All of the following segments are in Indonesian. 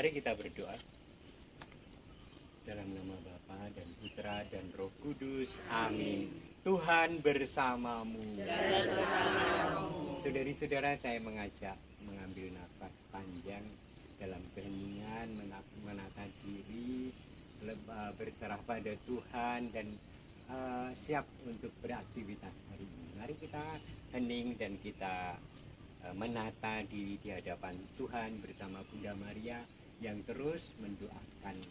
Mari kita berdoa. Dalam nama Bapa dan Putra dan Roh Kudus. Amin. Tuhan bersamamu. Saudari-saudara, saya mengajak mengambil nafas panjang dalam keheningan, menata diri, berserah pada Tuhan dan siap untuk beraktivitas hari ini. Mari kita hening dan kita menata diri di hadapan Tuhan bersama Bunda Maria yang terus mendoakan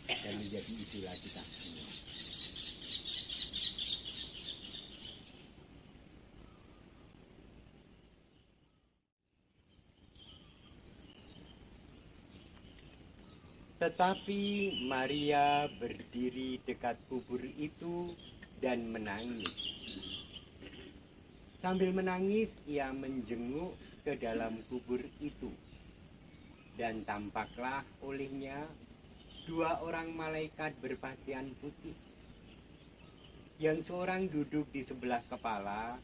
dan menjadi idola kita semua. Tetapi Maria berdiri dekat kubur itu dan menangis. Sambil menangis, ia menjenguk ke dalam kubur itu. Dan tampaklah olehnya 2 orang malaikat berpakaian putih. Yang seorang duduk di sebelah kepala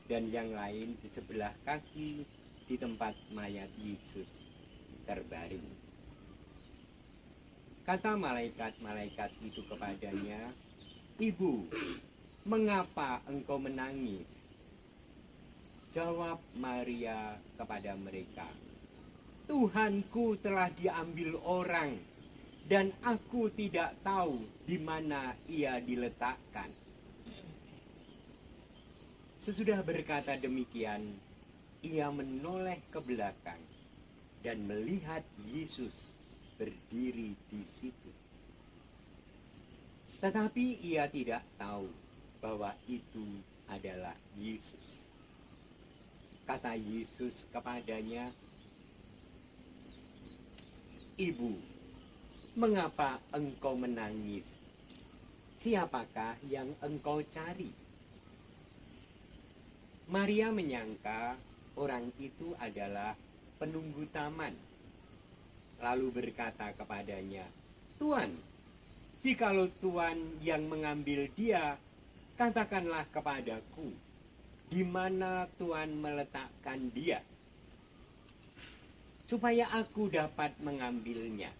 dan yang lain di sebelah kaki di tempat mayat Yesus terbaring. Kata malaikat-malaikat itu kepadanya, "Ibu, mengapa engkau menangis?" Jawab Maria kepada mereka, "Tuhanku telah diambil orang, dan aku tidak tahu di mana ia diletakkan." Sesudah berkata demikian, ia menoleh ke belakang dan melihat Yesus berdiri di situ. Tetapi ia tidak tahu bahwa itu adalah Yesus. Kata Yesus kepadanya, "Ibu, mengapa engkau menangis? Siapakah yang engkau cari?" Maria menyangka orang itu adalah penunggu taman. Lalu berkata kepadanya, "Tuan, jikalau Tuan yang mengambil dia, katakanlah kepadaku, di mana Tuan meletakkan dia, supaya aku dapat mengambilnya."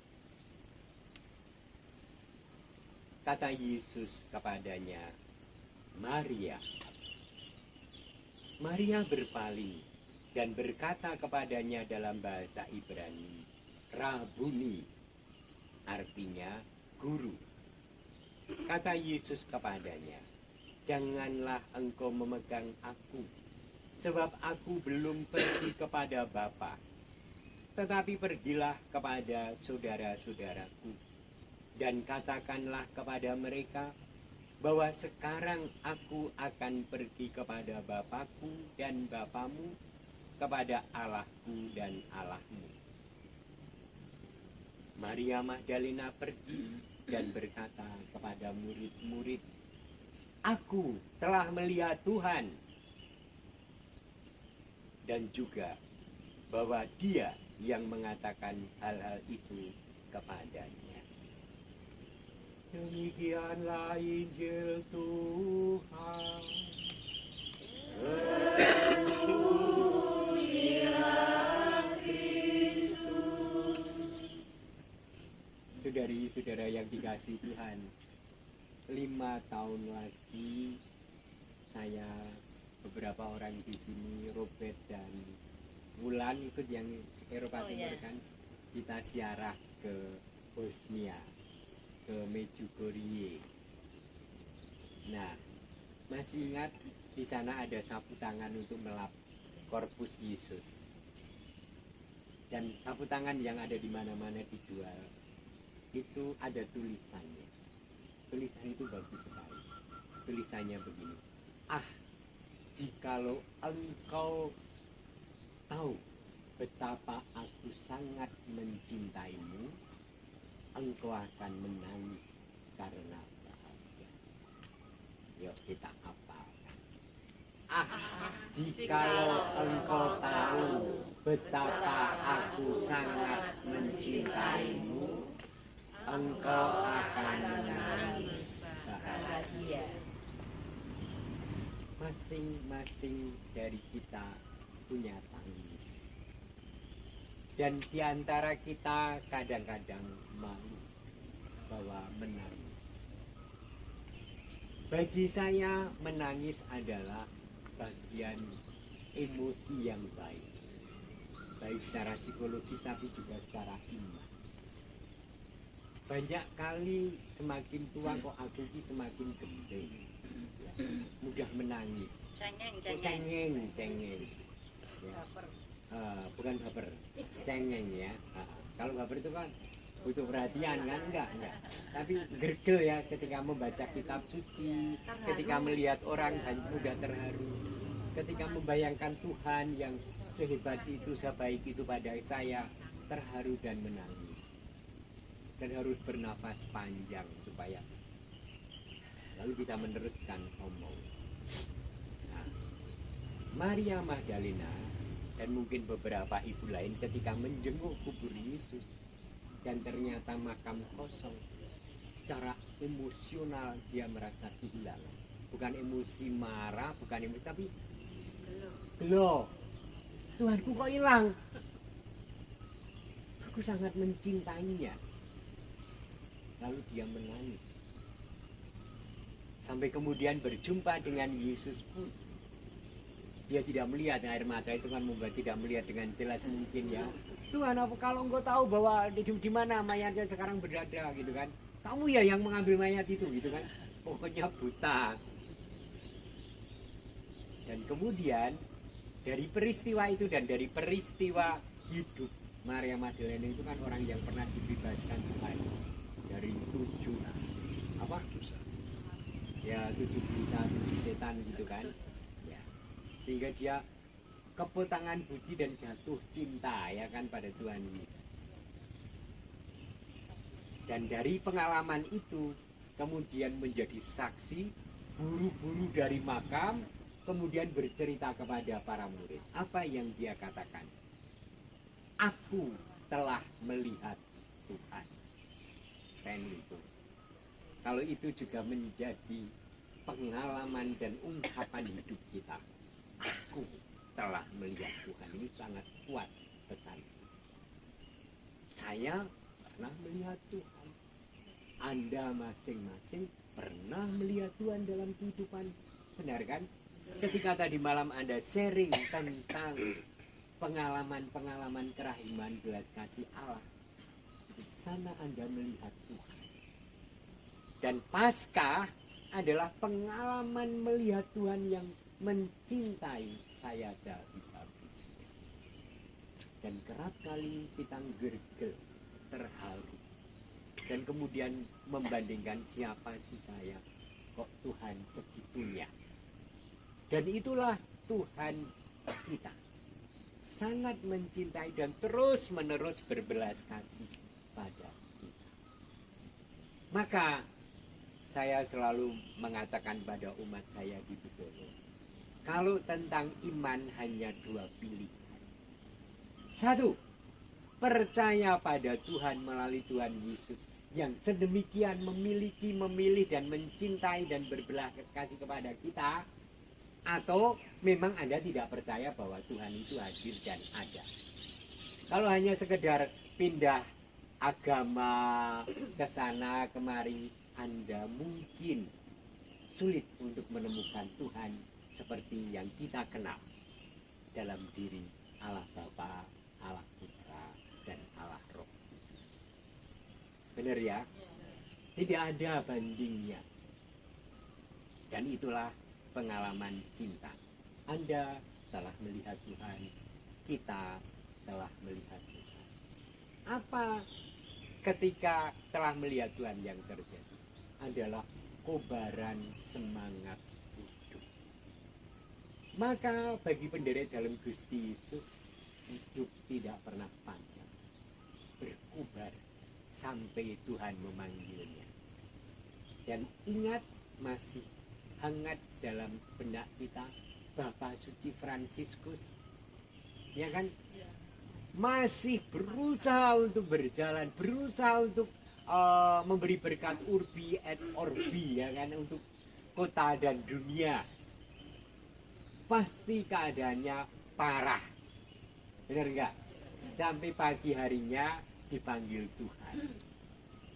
Kata Yesus kepadanya, "Maria." Maria berpaling dan berkata kepadanya dalam bahasa Ibrani, "Rabuni," artinya guru. Kata Yesus kepadanya, "Janganlah engkau memegang aku, sebab aku belum pergi kepada Bapa. Tetapi pergilah kepada saudara-saudaraku, dan katakanlah kepada mereka bahwa sekarang aku akan pergi kepada Bapakku dan Bapamu, kepada Allahku dan Allahmu." Maria Magdalena pergi dan berkata kepada murid-murid, "Aku telah melihat Tuhan," dan juga bahwa Dia yang mengatakan hal-hal itu kepadanya. Demikianlah Injil Tuhan. Saudari-saudara yang dikasihi Tuhan, 5 tahun lagi saya, beberapa orang di sini, Robert dan Wulan ikut yang Eropa Timur kan, kita ziarah ke Bosnia, ke Medjugorje. Nah, masih ingat di sana ada sapu tangan untuk melap korpus Yesus, dan sapu tangan yang ada di mana-mana dijual itu ada tulisannya. Tulisan itu bagus sekali. Tulisannya begini, "Ah, jikalau engkau tahu betapa aku sangat mencintaimu, engkau akan menangis karena bahagia." Yuk kita hafalkan. "Ah, jikalau engkau tahu betapa aku sangat mencintaimu, engkau akan menangis bahagia." Masing-masing dari kita punya tangis. Dan di antara kita kadang-kadang malu bahwa menangis. Bagi saya menangis adalah bagian emosi yang baik. Baik secara psikologis tapi juga secara iman. Banyak kali semakin tua kok aku ini semakin gendeng. Ya, mudah menangis. Cengeng. Ya. Bukan baper, cengeng ya. Kalau baper itu kan butuh perhatian kan, enggak. Tapi gergel ya ketika membaca kitab suci, ketika melihat orang mudah terharu, ketika membayangkan Tuhan yang sehebat itu, sebaik itu pada saya, terharu dan menangis. Dan harus bernafas panjang supaya lalu bisa meneruskan omong. Nah, Maria Magdalena dan mungkin beberapa ibu lain ketika menjenguk kubur Yesus dan ternyata makam kosong, secara emosional dia merasa kehilangan. Bukan emosi marah, bukan emosi, tapi gelo. Tuhanku kok hilang? Aku sangat mencintainya. Lalu dia menangis. Sampai kemudian berjumpa dengan Yesus pun dia tidak melihat. Air mata itu kan membuat tidak melihat dengan jelas mungkin ya. Tuhan, apa kalau engkau tahu bahwa di mana mayatnya sekarang berada gitu kan? Kamu ya yang mengambil mayat itu gitu kan? Pokoknya buta. Dan kemudian dari peristiwa itu dan dari peristiwa hidup Maria Magdalena itu kan orang yang pernah dibebaskan Tuhan dari 7 dosa, 7 setan gitu kan. Sehingga dia kepul tangan puji dan jatuh cinta ya kan pada Tuhan Yesus. Dan dari pengalaman itu kemudian menjadi saksi, buru-buru dari makam, kemudian bercerita kepada para murid. Apa yang dia katakan? Aku telah melihat Tuhan. Keren itu. Kalau itu juga menjadi pengalaman dan ungkapan hidup kita. Aku telah melihat Tuhan. Ini sangat kuat pesan. Saya pernah melihat Tuhan. Anda masing-masing pernah melihat Tuhan dalam kehidupan. Benar kan? Ketika tadi malam Anda sharing tentang pengalaman-pengalaman kerahiman belas kasih Allah, di sana Anda melihat Tuhan. Dan Paskah adalah pengalaman melihat Tuhan yang mencintai saya habis-habis. Dan kerap kali kita gergel, terharu. Dan kemudian membandingkan siapa sih saya, kok Tuhan segitunya. Dan itulah Tuhan kita. Sangat mencintai dan terus-menerus berbelas kasih pada kita. Maka saya selalu mengatakan pada umat saya di Bedolo, kalau tentang iman hanya 2 pilihan. 1, percaya pada Tuhan melalui Tuhan Yesus yang sedemikian memilih dan mencintai dan berbelas kasih kepada kita. Atau memang Anda tidak percaya bahwa Tuhan itu hadir dan ada. Kalau hanya sekedar pindah agama ke sana kemari, Anda mungkin sulit untuk menemukan Tuhan seperti yang kita kenal dalam diri Allah Bapa, Allah Putra, dan Allah Roh. Benar ya? Tidak ada bandingnya. Dan itulah pengalaman cinta. Anda telah melihat Tuhan, kita telah melihat Tuhan. Apa ketika telah melihat Tuhan yang terjadi? Adalah kobaran semangat hidup. Maka bagi penderet dalam Gusti Yesus, hidup tidak pernah panjang, berkobar sampai Tuhan memanggilnya. Dan ingat, masih hangat dalam benak kita Bapak Suci Fransiskus, ya kan? Masih berusaha untuk berjalan, berusaha untuk memberi berkat urbi et orbi, ya kan, untuk kota dan dunia. Pasti keadaannya parah, benar enggak? sampai pagi harinya dipanggil Tuhan.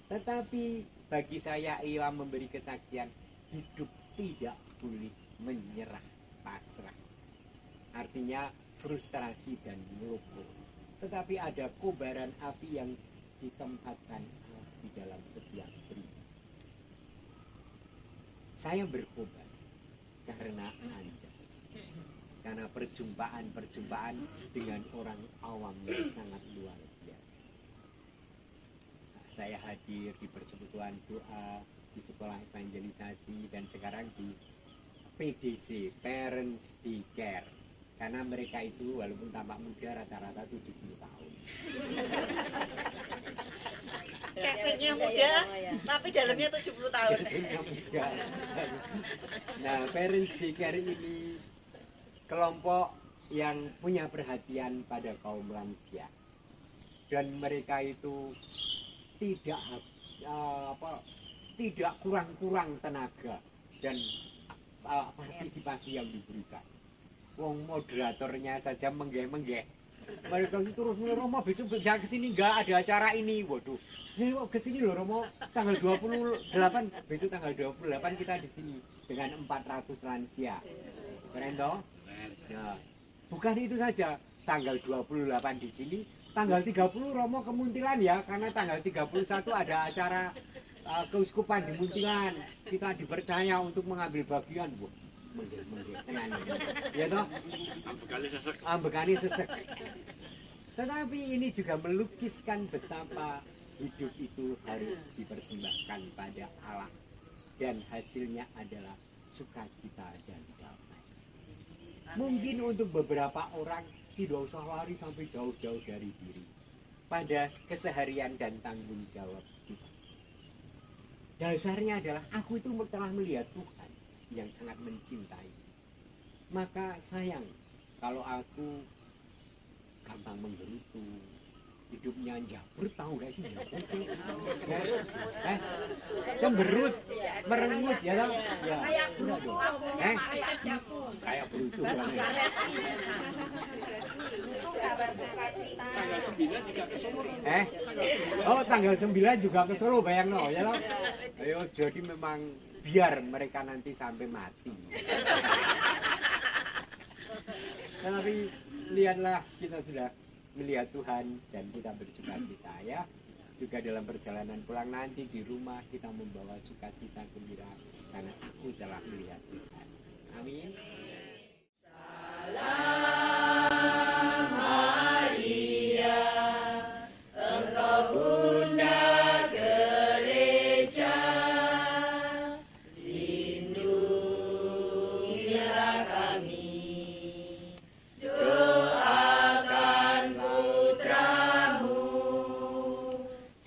Tetapi bagi saya ia memberi kesaksian, hidup tidak boleh menyerah pasrah. Artinya frustrasi dan ngelukur. Tetapi ada kobaran api yang ditempatkan di dalam setiap pribadi. Saya berkobar karena Anda. Karena perjumpaan-perjumpaan dengan orang awam yang sangat luar biasa. Saya hadir di persekutuan doa, di sekolah evangelisasi, dan sekarang di PDC, Parents Daycare. Karena mereka itu walaupun tampak muda rata-rata 70 tahun. Keteknya muda, tapi dalamnya 70 tahun. Muda. Nah, Parents Daycare ini kelompok yang punya perhatian pada kaum lansia. Dan mereka itu tidak kurang-kurang tenaga dan partisipasi yang diberikan. Wong moderatornya saja menggeh-menggeh. Mereka itu terus Romo besok bisa kesini nggak ada acara ini. Waduh, ini kesini loh Romo tanggal 28 besok tanggal 28 kita di sini dengan 400 lansia. Keren toh? Nah, bukan itu saja. Tanggal 28 di sini, tanggal 30 Romo ke Muntilan ya, karena tanggal 31 ada acara keuskupan di Muntilan. Kita dipercaya untuk mengambil bagian, Bu. Ya toh? Ambekane sesek. Tetapi ini juga melukiskan betapa hidup itu harus dipersembahkan pada Allah dan hasilnya adalah sukacita dan damai. Mungkin untuk beberapa orang tidak usah lari sampai jauh-jauh dari diri pada keseharian dan tanggung jawab kita. Dasarnya adalah aku itu telah melihat Tuhan yang sangat mencintai. Maka sayang kalau aku gampang menggerutu, hidupnya jabur, tahu gak sih jabur? Cemberut, merengut ya kan? Ya, udah dong. Kayak berutu. Tanggal 9 juga ke Solo. Oh, tanggal 9 juga ke Solo, bayang no, ya loh. Ayo, jadi memang biar mereka nanti sampai mati. Tapi lihatlah, kita sudah melihat Tuhan dan kita bersukacita ya. Juga dalam perjalanan pulang nanti di rumah kita membawa sukacita gembira karena aku telah melihat Tuhan. Amin. Salam Maria, Engkau Bunda Gereja, lindungilah kami, doakan putramu.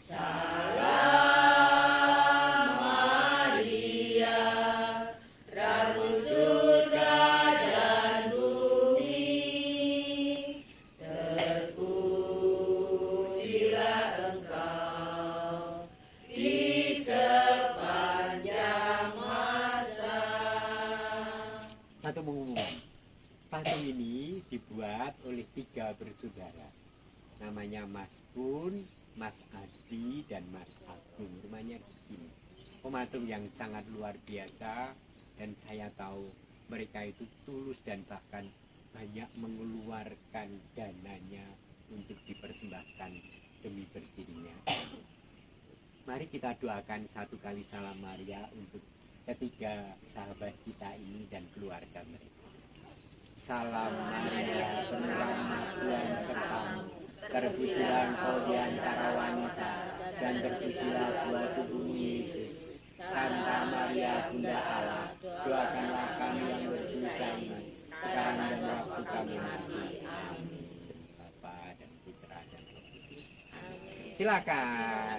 Salam Maria, Ratu surga dan bumi, terpujilah Engkau di sepanjang masa. Satu pengumuman, patung ini dibuat oleh 3 bersaudara, namanya Mas Kun, Mas Adi, dan Mas Agung. Rumahnya di sini. Pematung yang sangat luar biasa, dan saya tahu mereka itu tulus dan bahkan banyak mengeluarkan dananya untuk dipersembahkan demi berdirinya. Mari kita doakan 1 kali salam Maria untuk ketiga sahabat kita ini dan keluarga mereka. Salam Maria, penuh rahmat, Tuhan sertamu. Terpujilah engkau di antara wanita, dan terpujilah buah tubuhmu Yesus. Santa Maria, Bunda Allah, doakanlah kami yang berdosa ini, sekarang dan waktu kami mati. Amin. Bapa dan Putra dan Roh Kudus. Silakan.